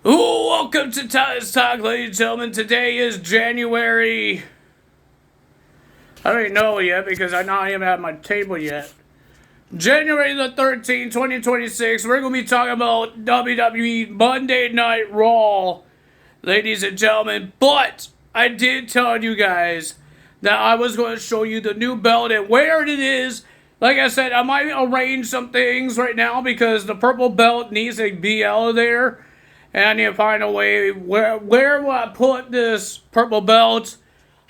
Ooh, welcome to Ty's Talk, ladies and gentlemen. Today is January. I don't even know yet because I'm not even at my table yet. January the 13th, 2026. We're going to be talking about WWE Monday Night Raw, ladies and gentlemen. But I did tell you guys that I was going to show you the new belt and where it is. Like I said, I might arrange some things right now because the purple belt needs to be out of there. And I need to find a way where will I put this purple belt.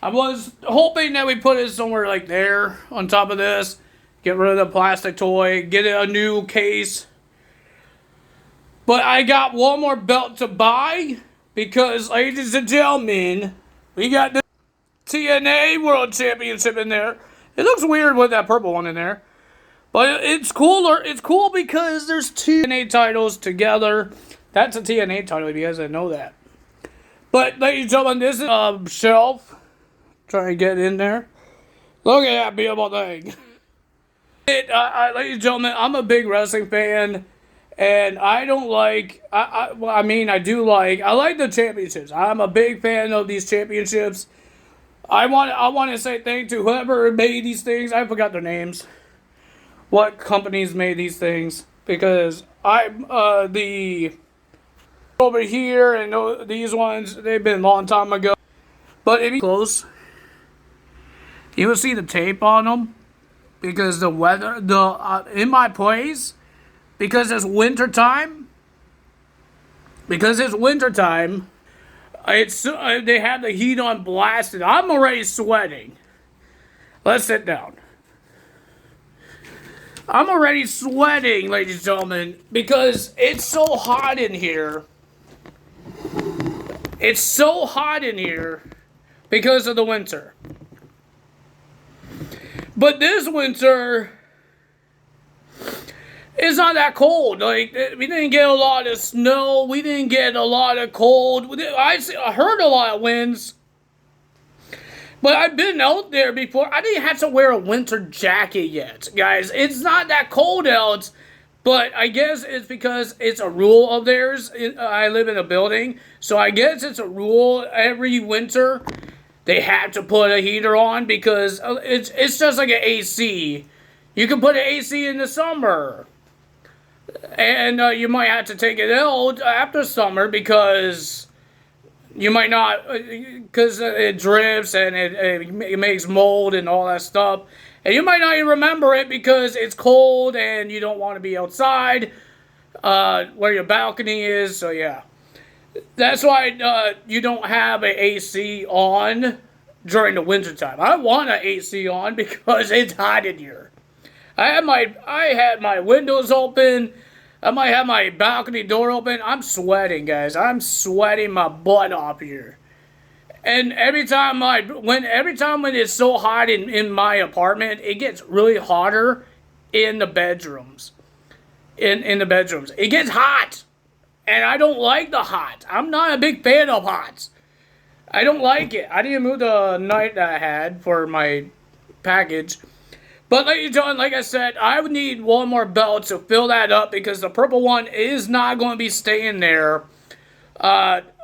I was hoping that we put it somewhere like there on top of this. Get rid of the plastic toy. Get it a new case. But I got one more belt to buy. Because, ladies and gentlemen, we got the TNA World Championship in there. It looks weird with that purple one in there. But it's cooler. It's cool because there's two TNA titles together. That's a TNA title if you guys didn't know that. But, ladies and gentlemen, this is a shelf. Trying to get in there. Look at that beautiful thing. Ladies and gentlemen, I'm a big wrestling fan. And I don't like... I like the championships. I'm a big fan of these championships. I want to say thank you to whoever made these things. I forgot their names. What companies made these things. Because over here and these ones, they've been a long time ago. But if you close, you will see the tape on them. Because the weather, in my place, because it's winter time. They have the heat on blasted. I'm already sweating. Let's sit down. I'm already sweating, ladies and gentlemen, because it's so hot in here. It's so hot in here because of the winter. But this winter is not that cold. Like, we didn't get a lot of snow. We didn't get a lot of cold. I heard a lot of winds. But I've been out there before. I didn't have to wear a winter jacket yet, guys. It's not that cold out. But I guess it's because it's a rule of theirs. I live in a building. So I guess it's a rule every winter. They have to put a heater on because it's just like an AC. You can put an AC in the summer. And you might have to take it out after summer because you might not, because it drips and it makes mold and all that stuff. And you might not even remember it because it's cold and you don't want to be outside where your balcony is. So yeah, that's why you don't have an AC on during the winter time. I want an AC on because it's hot in here. I had my windows open. I might have my balcony door open. I'm sweating, guys. I'm sweating my butt off here. And every time when it's so hot in my apartment, it gets really hotter in the bedrooms. In the bedrooms. It gets hot. And I don't like the hot. I'm not a big fan of hot. I don't like it. I didn't move the night that I had for my package. But ladies and gentlemen, like I said, I would need one more belt to fill that up because the purple one is not going to be staying there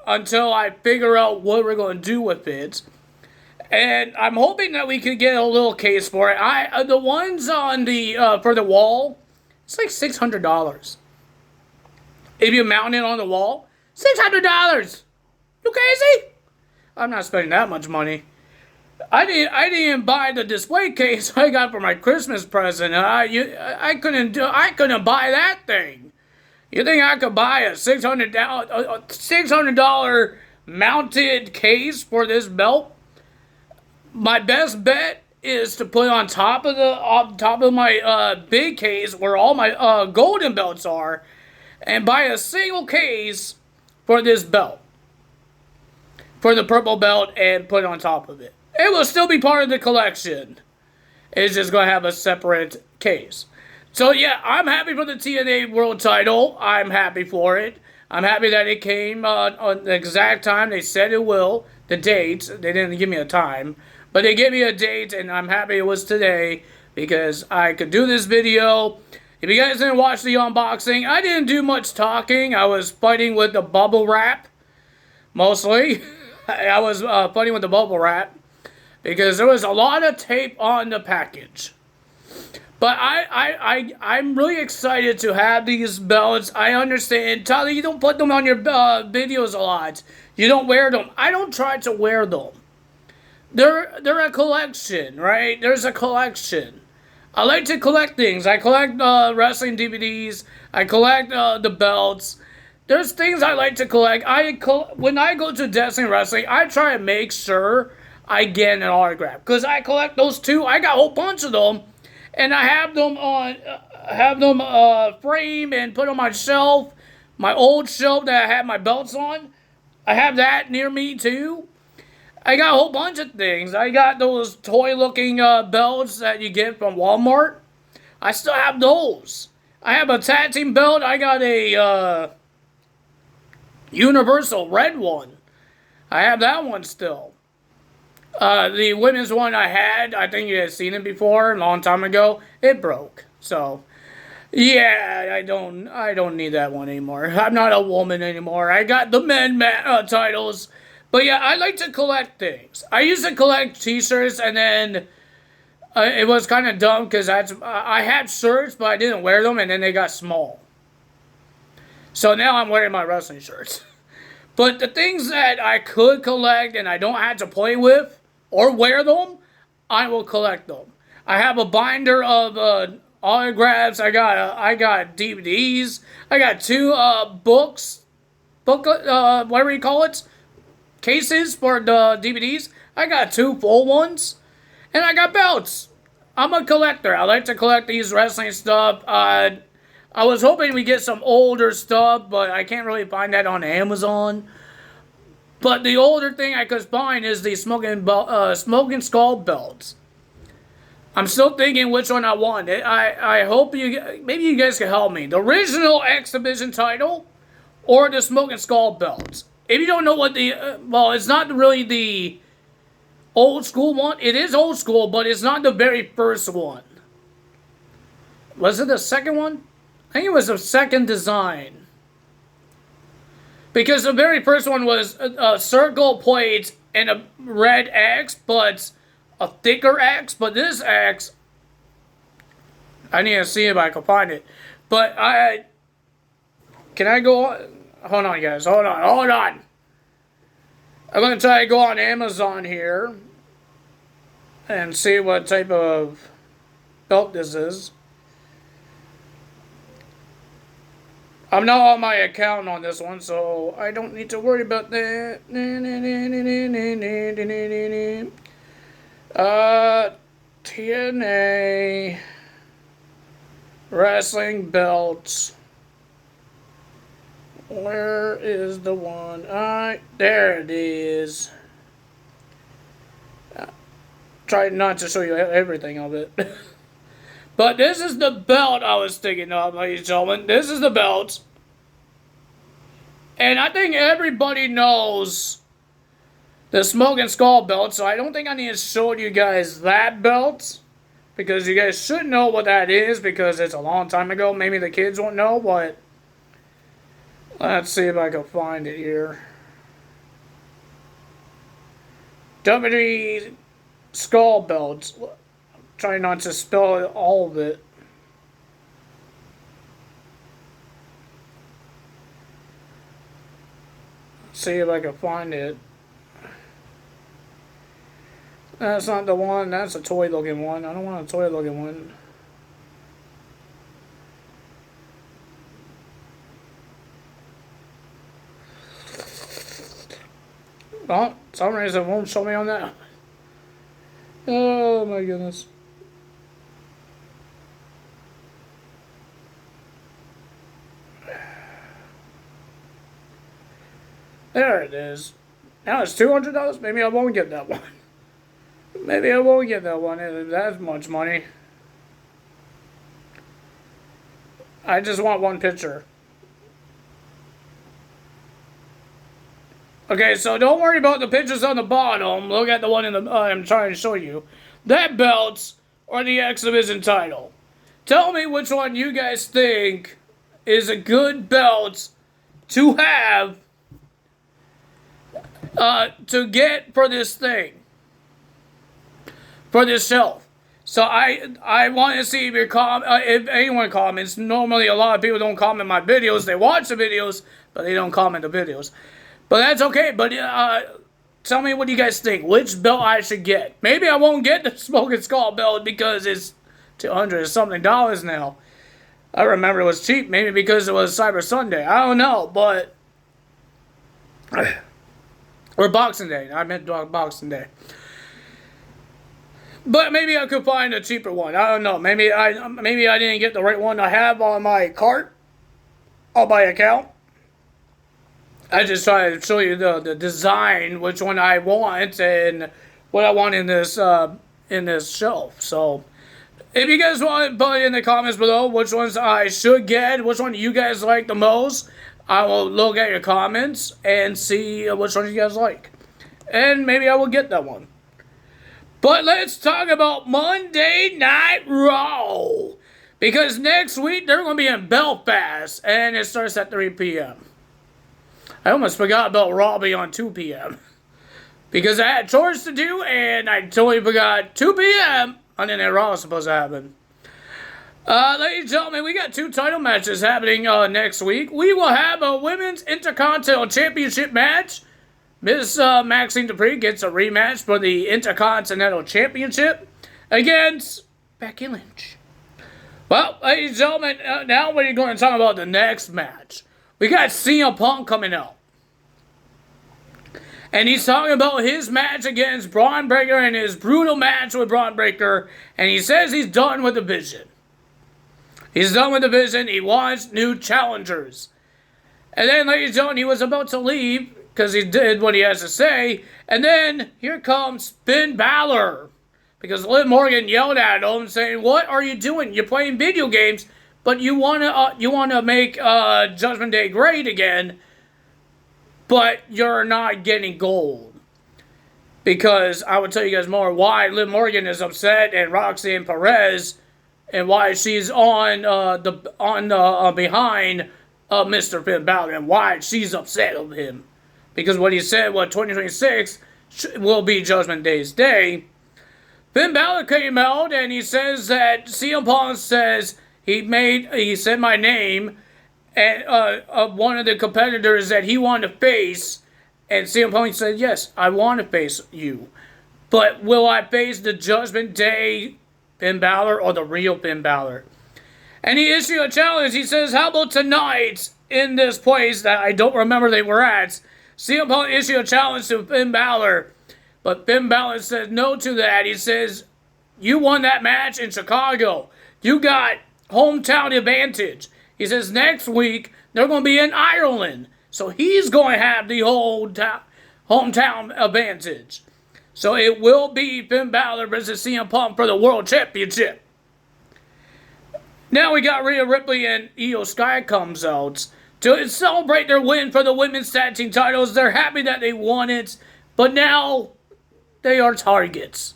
until I figure out what we're going to do with it. And I'm hoping that we can get a little case for it. The ones on for the wall, it's like $600. If you mount it on the wall, $600. You crazy? I'm not spending that much money. I didn't buy the display case I got for my Christmas present. I couldn't buy that thing. You think I could buy a $600 mounted case for this belt? My best bet is to put on top of my big case where all my golden belts are, and buy a single case for this belt, for the purple belt, and put it on top of it. It will still be part of the collection. It's just going to have a separate case. So yeah, I'm happy for the TNA World title. I'm happy for it. I'm happy that it came on the exact time they said it will. The date. They didn't give me a time. But they gave me a date, and I'm happy it was today because I could do this video. If you guys didn't watch the unboxing, I didn't do much talking. I was fighting with the bubble wrap, mostly. I was fighting with the bubble wrap because there was a lot of tape on the package. But I'm really excited to have these belts. I understand, Tyler, you don't put them on your videos a lot. You don't wear them. I don't try to wear them. They're a collection, right? There's a collection. I like to collect things. I collect wrestling DVDs. I collect the belts. There's things I like to collect. When I go to Destiny Wrestling, I try to make sure I get an autograph because I collect those too. I got a whole bunch of them, and I have them framed and put on my shelf, my old shelf that I had my belts on. I have that near me too. I got a whole bunch of things. I got those toy-looking belts that you get from Walmart. I still have those. I have a tag team belt. I got a Universal red one. I have that one still. The women's one I had, I think you had seen it before a long time ago. It broke. So, yeah, I don't need that one anymore. I'm not a woman anymore. I got the men titles. But yeah, I like to collect things. I used to collect t-shirts, and then it was kind of dumb because I had shirts, but I didn't wear them, and then they got small. So now I'm wearing my wrestling shirts. But the things that I could collect and I don't have to play with or wear them, I will collect them. I have a binder of autographs. I got DVDs. I got two whatever you call it, cases for the DVDs. I got two full ones. And I got belts. I'm a collector. I like to collect these wrestling stuff. I was hoping we get some older stuff, but I can't really find that on Amazon. But the older thing I could find is the Smoking Skull belts. I'm still thinking which one I want. I hope maybe you guys can help me. The original X Division title or the Smoking Skull belts. If you don't know what it's not really the old school one. It is old school, but it's not the very first one. Was it the second one? I think it was the second design. Because the very first one was a circle plate and a red X, but a thicker X. But this X, I need to see if I can find it. But can I go on? Hold on, guys. Hold on. I'm going to try to go on Amazon here and see what type of belt this is. I'm not on my account on this one, so I don't need to worry about that. TNA wrestling belts. Where is the one? There it is. Try not to show you everything of it. But this is the belt I was thinking of, ladies and gentlemen. This is the belt. And I think everybody knows the Smoking Skull belt, so I don't think I need to show you guys that belt. Because you guys should know what that is, because it's a long time ago. Maybe the kids won't know, but let's see if I can find it here. WWE Skull belts. Try not to spell all of it. See if I can find it. That's not the one. That's a toy looking one. I don't want a toy looking one. Well, for some reason it won't show me on that. Oh my goodness. There it is. Now it's $200. Maybe I won't get that one. Maybe I won't get that one. That's much money. I just want one picture. Okay, so don't worry about the pictures on the bottom. Look at the one in the I'm trying to show you. That belt's or the X Division title. Tell me which one you guys think is a good belt to have to get for this thing, for this shelf. So I want to see if if anyone comments. Normally, a lot of people don't comment my videos. They watch the videos, but they don't comment the videos. But that's okay. But tell me what you guys think. Which belt I should get? Maybe I won't get the Smoking Skull belt because it's $200 something now. I remember it was cheap. Maybe because it was Cyber Sunday. I don't know, but or Boxing Day. I meant Boxing Day. But maybe I could find a cheaper one. I don't know. Maybe I didn't get the right one to have on my cart, on my account. I just try to show you the design, which one I want, and what I want in this shelf. So, if you guys want to put in the comments below which ones I should get, which one you guys like the most, I will look at your comments and see which one you guys like. And maybe I will get that one. But let's talk about Monday Night Raw. Because next week, they're going to be in Belfast. And it starts at 3 p.m. I almost forgot about Raw being on 2 p.m. Because I had chores to do. And I totally forgot 2 p.m. Monday Night Raw was supposed to happen. Ladies and gentlemen, we got 2 title matches happening next week. We will have a Women's Intercontinental Championship match. Miss Maxine Dupree gets a rematch for the Intercontinental Championship against Becky Lynch. Well, ladies and gentlemen, now we're going to talk about the next match. We got CM Punk coming out. And he's talking about his match against Braun Breaker and his brutal match with Braun Breaker. And he says he's done with the vision. He's done with the vision. He wants new challengers. And then, ladies and gentlemen, he was about to leave because he did what he has to say. And then, here comes Finn Balor. Because Liv Morgan yelled at him saying, "What are you doing? You're playing video games, but you wanna make Judgment Day great again, but you're not getting gold." Because I will tell you guys more why Liv Morgan is upset and Roxanne Perez and why she's behind Mr. Finn Balor and why she's upset of him. Because what he said, 2026 will be Judgment Day's day. Finn Balor came out and he says that CM Punk says he said my name and of one of the competitors that he wanted to face, and CM Punk said, "Yes, I want to face you, but will I face the Judgment Day Finn Balor or the real Finn Balor?" And he issued a challenge. He says, "How about tonight in this place that I don't remember they were at?" CM Punk issued a challenge to Finn Balor, but Finn Balor said no to that. He says, "You won that match in Chicago. You got hometown advantage." He says next week they're going to be in Ireland, so he's going to have the whole hometown advantage. So it will be Finn Balor versus CM Punk for the World Championship. Now we got Rhea Ripley and Io Sky comes out to celebrate their win for the women's tag team titles. They're happy that they won it, but now they are targets.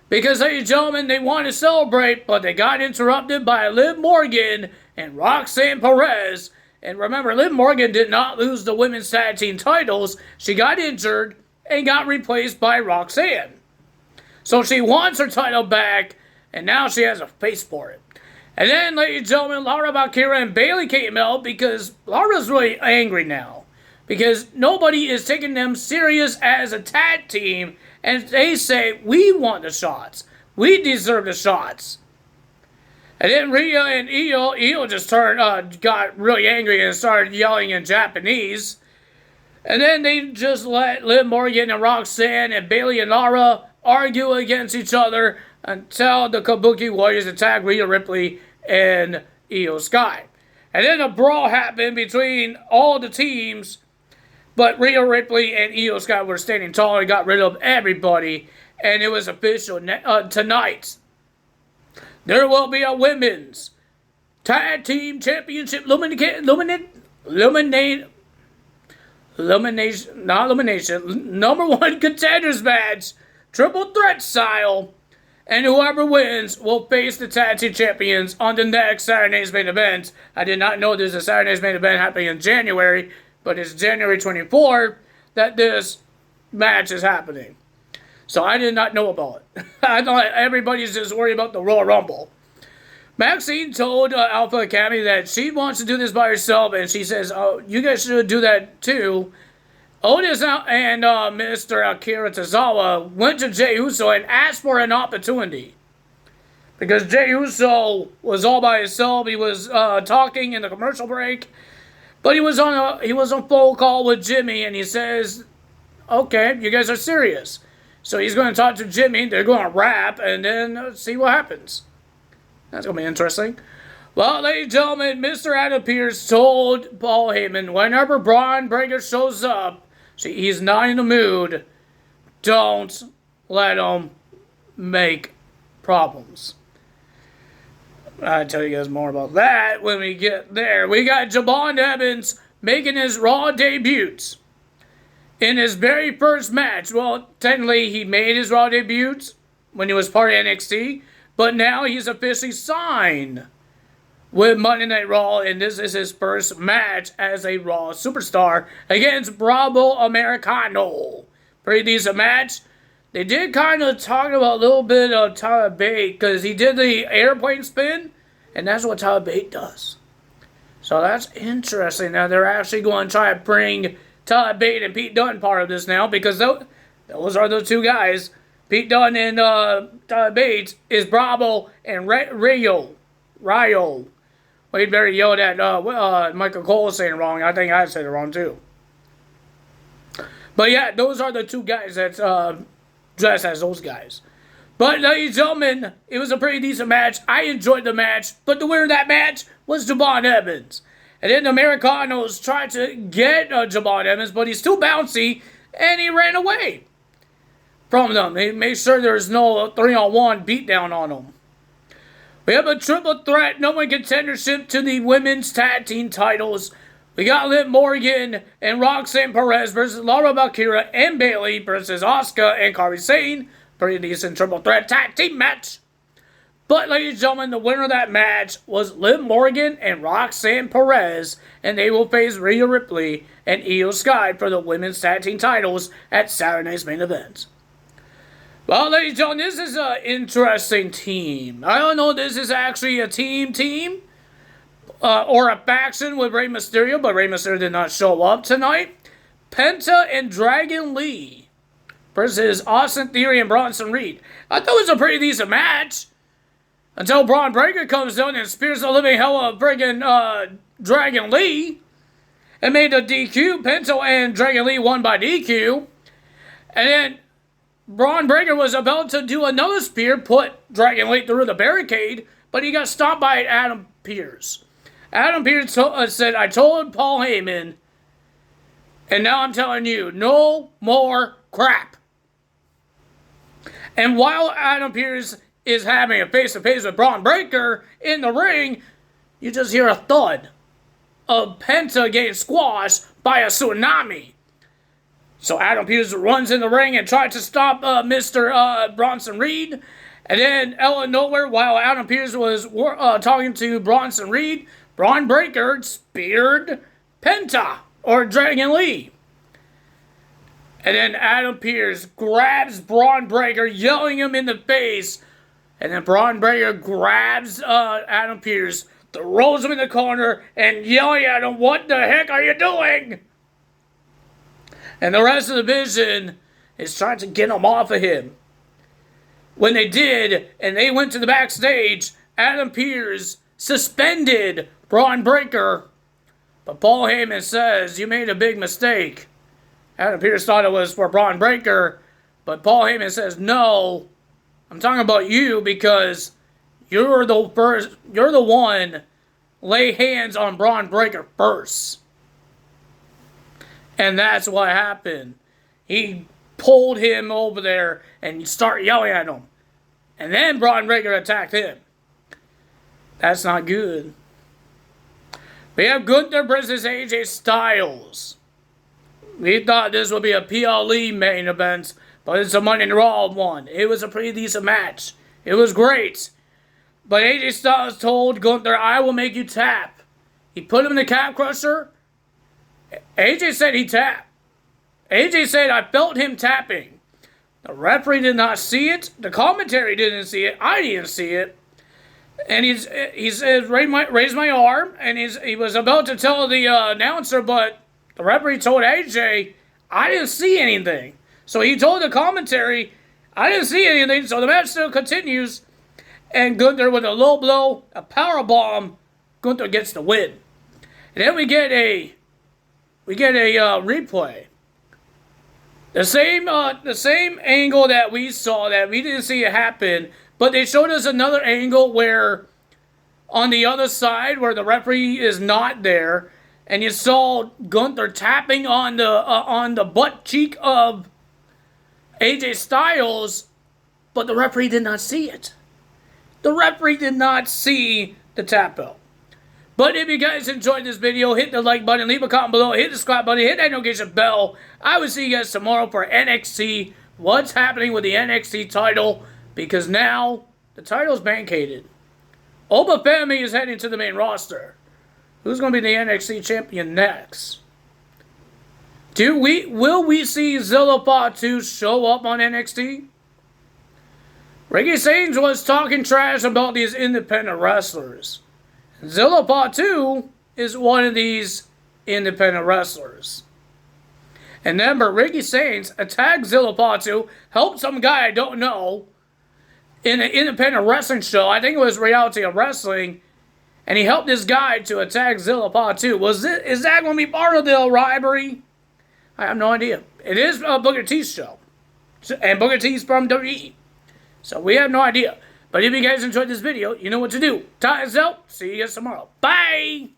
Because, ladies and gentlemen, they want to celebrate, but they got interrupted by Liv Morgan and Roxanne Perez. And remember, Liv Morgan did not lose the women's tag team titles. She got injured and got replaced by Roxanne. So she wants her title back, and now she has a face for it. And then, ladies and gentlemen, Laura Valkyria and Bayley came out because Laura's really angry now. Because nobody is taking them serious as a tag team, and they say, "We want the shots. We deserve the shots." And then Rhea and Io just got really angry and started yelling in Japanese. And then they just let Liv Morgan and Roxanne and Bayley and Laura argue against each other until the Kabuki Warriors attack Rhea Ripley and Io Sky. And then a brawl happened between all the teams, but Rhea Ripley and Io Sky were standing tall and got rid of everybody, and it was official tonight. There will be a women's tag team championship number one contenders match, triple threat style. And whoever wins will face the tag team champions on the next Saturday's main event. I did not know there's a Saturday's main event happening in January, but it's January 24th that this match is happening. So I did not know about it. I thought everybody's just worried about the Royal Rumble. Maxine told Alpha Academy that she wants to do this by herself, and she says, "Oh, you guys should do that too." Otis and Mr. Akira Tozawa went to Jey Uso and asked for an opportunity. Because Jey Uso was all by himself. He was talking in the commercial break. But he was on a phone call with Jimmy, and he says, "Okay, you guys are serious." So he's going to talk to Jimmy. They're going to rap, and then see what happens. That's going to be interesting. Well, ladies and gentlemen, Mr. Adam Pearce told Paul Heyman, whenever Braun Breaker shows up, he's not in the mood, don't let him make problems. I'll tell you guys more about that when we get there. We got Javon Evans making his Raw debut in his very first match. Well, technically, he made his Raw debut when he was part of NXT, but now he's officially signed with Monday Night Raw, and this is his first match as a Raw superstar against Bravo Americano. Pretty decent match. They did kind of talk about a little bit of Tyler Bate, because he did the airplane spin, and that's what Tyler Bate does. So that's interesting. Now they're actually going to try to bring Tyler Bate and Pete Dunne part of this now, because those are the two guys. Pete Dunne and Tyler Bate is Bravo and Rio. Well, he better yelled at Michael Cole saying it wrong. I think I said it wrong too. But yeah, those are the two guys that's dressed as those guys. But ladies and gentlemen, it was a pretty decent match. I enjoyed the match, but the winner of that match was Javon Evans. And then the Americanos tried to get Javon Evans, but he's too bouncy, and he ran away from them. He made sure there's no 3-on-1 beatdown on him. We have a triple threat number one contendership to the women's tag team titles. We got Liv Morgan and Roxanne Perez versus Laura Valkyria and Bayley versus Asuka and Kairi Sane. Pretty decent triple threat tag team match. But ladies and gentlemen, the winner of that match was Liv Morgan and Roxanne Perez, and they will face Rhea Ripley and Io Sky for the women's tag team titles at Saturday's main event. Well, ladies and gentlemen, this is an interesting team. I don't know if this is actually a team, or a faction with Rey Mysterio, but Rey Mysterio did not show up tonight. Penta and Dragon Lee versus Austin Theory and Bronson Reed. I thought it was a pretty decent match until Braun Breaker comes down and spears the living hell out of friggin' Dragon Lee and made a DQ. Penta and Dragon Lee won by DQ. And then Braun Breaker was about to do another spear, put Dragon Lee through the barricade, but he got stopped by Adam Pearce. Adam Pearce said, "I told Paul Heyman, and now I'm telling you, no more crap." And while Adam Pearce is having a face-to-face with Braun Breaker in the ring, you just hear a thud of Penta getting squashed by a tsunami. So Adam Pearce runs in the ring and tries to stop Mr. Bronson Reed. And then, out of nowhere, while Adam Pearce was talking to Bronson Reed, Braun Breaker speared Penta, or Dragon Lee. And then Adam Pearce grabs Braun Breaker, yelling him in the face. And then Braun Breaker grabs Adam Pearce, throws him in the corner, and yelling at him, "What the heck are you doing?" And the rest of the division is trying to get him off of him. When they did, and they went to the backstage, Adam Pearce suspended Braun Breaker. But Paul Heyman says, "You made a big mistake." Adam Pearce thought it was for Braun Breaker, but Paul Heyman says, "No, I'm talking about you, because you're the one lay hands on Braun Breaker first." And that's what happened. He pulled him over there and started yelling at him. And then Braun Breaker attacked him. That's not good. We have Gunther versus AJ Styles. We thought this would be a PLE main event, but it's a Monday Night Raw one. It was a pretty decent match. It was great. But AJ Styles told Gunther, I will make you tap. He put him in the calf crusher. AJ said he tapped. AJ said, I felt him tapping. The referee did not see it. The commentary didn't see it. I didn't see it. And he said, raise my arm. And he was about to tell the announcer, but the referee told AJ, I didn't see anything. So he told the commentary, I didn't see anything. So the match still continues. And Gunther with a low blow, a power bomb. Gunther gets the win. And then we get a replay. The same angle that we saw, that we didn't see it happen, but they showed us another angle where on the other side where the referee is not there, and you saw Gunther tapping on the butt cheek of AJ Styles, but the referee did not see it. The referee did not see the tap out. But if you guys enjoyed this video, hit the like button, leave a comment below, hit the subscribe button, hit that notification bell. I will see you guys tomorrow for NXT. What's happening with the NXT title? Because now the title's vacated. Oba Femi is heading to the main roster. Who's going to be the NXT champion next? Will we see Zilla Fatu show up on NXT? Ricky Sainz was talking trash about these independent wrestlers. Zilla Fatu is one of these independent wrestlers. And remember, Ricky Sainz attacked Zilla Fatu, helped some guy I don't know in an independent wrestling show. I think it was Reality of Wrestling. And he helped this guy to attack Zilla Fatu. Is that going to be part of the rivalry? I have no idea. It is Booker T's show. And Booker T's from WWE. So we have no idea. But if you guys enjoyed this video, you know what to do. Time is out. See you guys tomorrow. Bye!